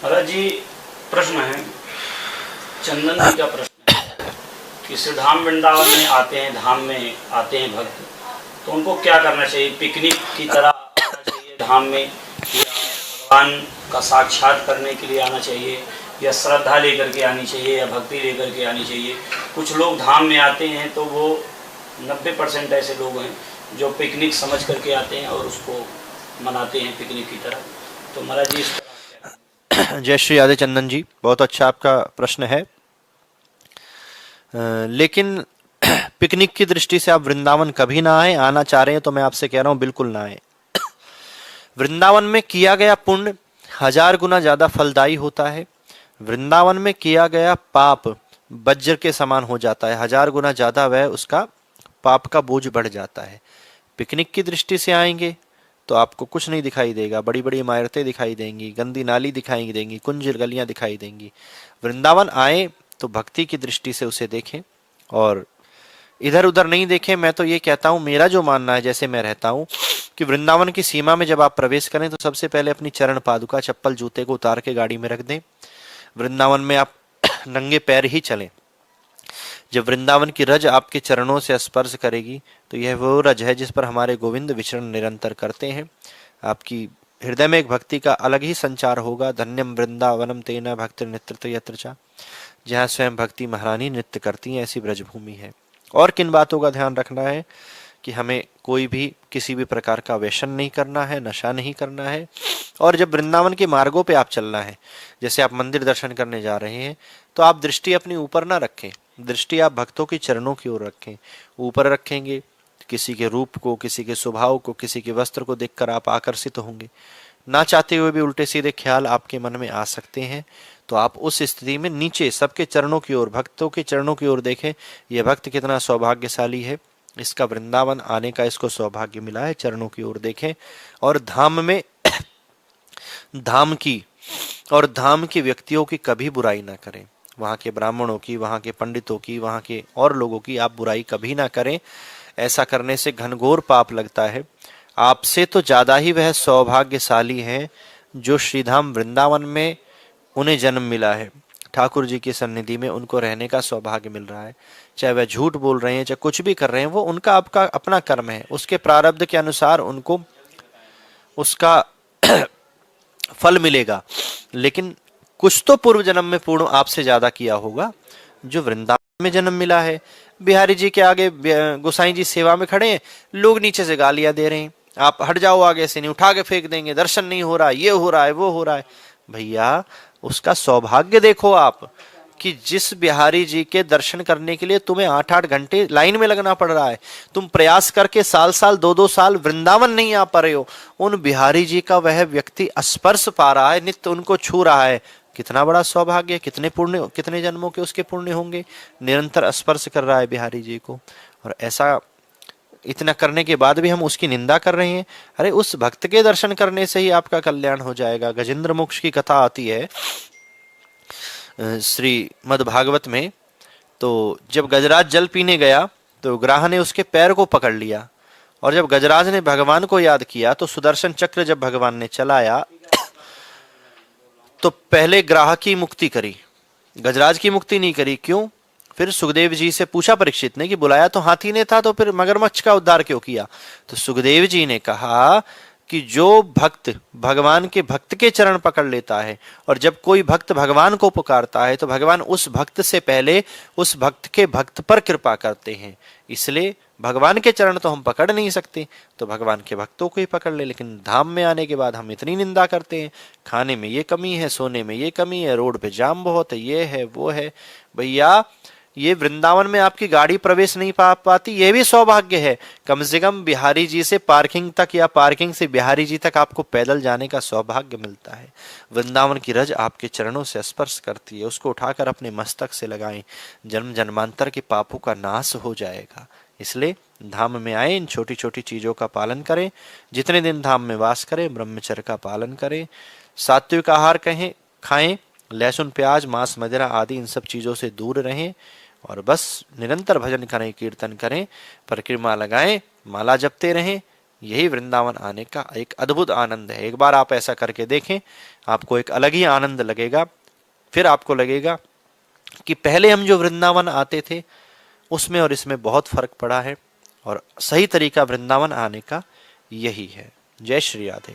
महाराज जी, प्रश्न है, चंदन जी का प्रश्न है कि श्री धाम वृंदावन में आते हैं, धाम में आते हैं भक्त, तो उनको क्या करना चाहिए? पिकनिक की तरह आना चाहिए धाम में, या भगवान का साक्षात करने के लिए आना चाहिए, या श्रद्धा लेकर के आनी चाहिए, या भक्ति लेकर के आनी चाहिए? कुछ लोग धाम में आते हैं तो वो 90% ऐसे लोग हैं जो पिकनिक समझ करके आते हैं और उसको मनाते हैं पिकनिक की तरह। तो महाराज जी, इस पर आप क्या? जय श्री राधे चंदन जी, बहुत अच्छा आपका प्रश्न है। लेकिन पिकनिक की दृष्टि से आप वृंदावन कभी ना आए। आना चाह रहे हैं तो मैं आपसे कह रहा हूं बिल्कुल ना आए। वृंदावन में किया गया पुण्य 1000 गुना ज्यादा फलदायी होता है। वृंदावन में किया गया पाप वज्र के समान हो जाता है। 1000 गुना ज्यादा वह उसका पाप का बोझ बढ़ जाता है। पिकनिक की दृष्टि से आएंगे तो आपको कुछ नहीं दिखाई देगा। बड़ी बड़ी इमारतें दिखाई देंगी, गंदी नाली दिखाई देंगी, कुंज गलियां दिखाई देंगी। वृंदावन आए तो भक्ति की दृष्टि से उसे देखें और इधर उधर नहीं देखें। मैं तो ये कहता हूं, मेरा जो मानना है, जैसे मैं रहता हूं, कि वृंदावन की सीमा में जब आप प्रवेश करें तो सबसे पहले अपनी चरण पादुका, चप्पल, जूते को उतार के गाड़ी में रख दें। वृंदावन में आप नंगे पैर ही चलें। जब वृंदावन की रज आपके चरणों से स्पर्श करेगी तो यह वो रज है जिस पर हमारे गोविंद विचरण निरंतर करते हैं। आपकी हृदय में एक भक्ति का अलग ही संचार होगा। धन्यम वृंदावनम तेना भक्ति नृत्य यत्र चा, जहाँ स्वयं भक्ति महारानी नृत्य करती हैं, ऐसी ब्रजभूमि है। और किन बातों का ध्यान रखना है कि हमें कोई भी किसी भी प्रकार का व्यसन नहीं करना है, नशा नहीं करना है। और जब वृंदावन के मार्गों पे आप चलना है, जैसे आप मंदिर दर्शन करने जा रहे हैं, तो आप दृष्टि अपनी ऊपर ना रखें। दृष्टि आप भक्तों के चरणों की ओर रखें। ऊपर रखेंगे किसी के रूप को, किसी के स्वभाव को, किसी के वस्त्र को देखकर आप आकर्षित होंगे। ना चाहते हुए भी उल्टे सीधे ख्याल आपके मन में आ सकते हैं। तो आप उस स्थिति में नीचे सबके चरणों की ओर, भक्तों के चरणों की ओर देखें। यह भक्त कितना सौभाग्यशाली है, इसका वृंदावन आने का इसको सौभाग्य मिला है। चरणों की ओर देखें और धाम में धाम की व्यक्तियों की कभी बुराई ना करें। वहां के ब्राह्मणों की, वहां के पंडितों की, वहां के और लोगों की आप बुराई कभी ना करें। ऐसा करने से घनघोर पाप लगता है। आपसे तो ज्यादा ही वह सौभाग्यशाली हैं जो श्रीधाम वृंदावन में उन्हें जन्म मिला है। ठाकुर जी की सन्निधि में उनको रहने का सौभाग्य मिल रहा है। चाहे वह झूठ बोल रहे हैं, चाहे कुछ भी कर रहे हैं, वो उनका आपका अपना कर्म है। उसके प्रारब्ध के अनुसार उनको उसका फल मिलेगा। लेकिन कुछ तो पूर्व जन्म में पूर्ण आपसे ज्यादा किया होगा जो वृंदावन में जन्म मिला है। बिहारी जी के आगे गोसाई जी सेवा में खड़े हैं, लोग नीचे से गालियां दे रहे हैं, आप हट जाओ, आगे से नहीं, उठा के फेंक देंगे, दर्शन नहीं हो रहा, ये हो रहा है, वो हो रहा है। भैया, उसका सौभाग्य देखो आप कि जिस बिहारी जी के दर्शन करने के लिए तुम्हें 8-8 घंटे लाइन में लगना पड़ रहा है, तुम प्रयास करके साल साल 2-2 साल वृंदावन नहीं आ पा रहे हो, उन बिहारी जी का वह व्यक्ति स्पर्श पा रहा है, नित्य उनको छू रहा है। कितना बड़ा सौभाग्य, कितने पुण्य, कितने जन्मों के उसके पुण्य होंगे। निरंतर स्पर्श कर रहा है बिहारी जी को, और ऐसा इतना करने के बाद भी हम उसकी निंदा कर रहे हैं। अरे, उस भक्त के दर्शन करने से ही आपका कल्याण हो जाएगा। गजेंद्र मोक्ष की कथा आती है श्रीमद् भागवत में। तो जब गजराज जल पीने गया तो ग्राह ने उसके पैर को पकड़ लिया, और जब गजराज ने भगवान को याद किया तो सुदर्शन चक्र जब भगवान ने चलाया तो पहले ग्राह की मुक्ति करी, गजराज की मुक्ति नहीं करी। क्यों? फिर सुखदेव जी से पूछा परीक्षित ने कि बुलाया तो हाथी ने था, तो फिर मगरमच्छ का उद्धार क्यों किया? तो सुखदेव जी ने कहा कि जो भक्त भगवान के भक्त के चरण पकड़ लेता है, और जब कोई भक्त भगवान को पुकारता है तो भगवान उस भक्त से पहले उस भक्त के भक्त पर कृपा करते हैं। इसलिए भगवान के चरण तो हम पकड़ नहीं सकते, तो भगवान के भक्तों को ही पकड़ ले। लेकिन धाम में आने के बाद हम इतनी निंदा करते हैं, खाने में ये कमी है, सोने में ये कमी है, रोड पे जाम बहुत है, ये है, वो है। भैया, ये वृंदावन में आपकी गाड़ी प्रवेश नहीं पा पाती, यह भी सौभाग्य है। कम से कम बिहारी जी से पार्किंग तक, या पार्किंग से बिहारी जी तक आपको पैदल जाने का सौभाग्य मिलता है। वृंदावन की रज आपके चरणों से स्पर्श करती है, उसको उठाकर अपने मस्तक से लगाएं, जन्म जन्मांतर के पापों का नाश हो जाएगा। इसलिए धाम में आए, इन छोटी छोटी चीजों का पालन करें। जितने दिन धाम में वास करें, ब्रह्मचर्य का पालन करें, सात्विक आहार खाएं, लहसुन, प्याज, मांस, मदिरा आदि इन सब चीजों से दूर रहें, और बस निरंतर भजन करें, कीर्तन करें, परिक्रमा लगाएं, माला जपते रहें, यही वृंदावन आने का एक अद्भुत आनंद है। एक बार आप ऐसा करके देखें, आपको एक अलग ही आनंद लगेगा। फिर आपको लगेगा कि पहले हम जो वृंदावन आते थे उसमें और इसमें बहुत फर्क पड़ा है, और सही तरीका वृंदावन आने का यही है। जय श्री राधे।